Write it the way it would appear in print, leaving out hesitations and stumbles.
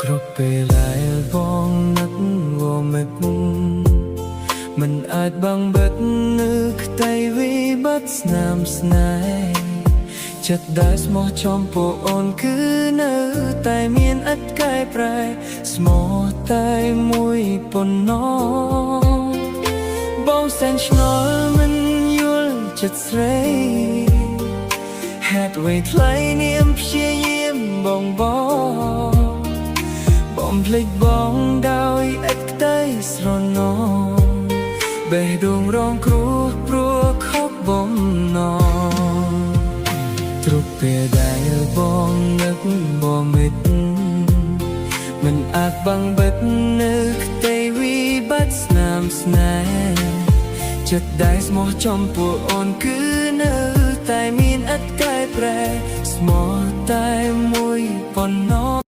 គ្រប់ពេលដែលបងនឹកវមិតមិនអាចបាំងបិទនៅខ្ទៃវិបត្តិស្នាមស្នេហ៍ចិត្តដែលស្មោះចំពោះអូនគឺនៅតែមានឥតកែប្រែស្មោះតែមួយប៉ុណ្ណោះបងសែនឆ្ងល់មិនយល់ចិត្តស្រីហេតុអ្វីថ្លៃនាមព្យាយាមបងបំភ្លេចបងដោយឥតក្តីស្រណងបេះដូងរងគ្រោះព្រោះខកបំណងគ្រប់ពេលដែលបងនឹកបងមិតមិនអាចបាំងបិទនៅខ្ទៃវិបត្តិស្នាមស្នេហ៍ចិត្តដែលស្មោះចំពោះអូនគឺនៅតែមានឥតកែប្រែស្មោះតែមួយប៉ុណ្ណោះ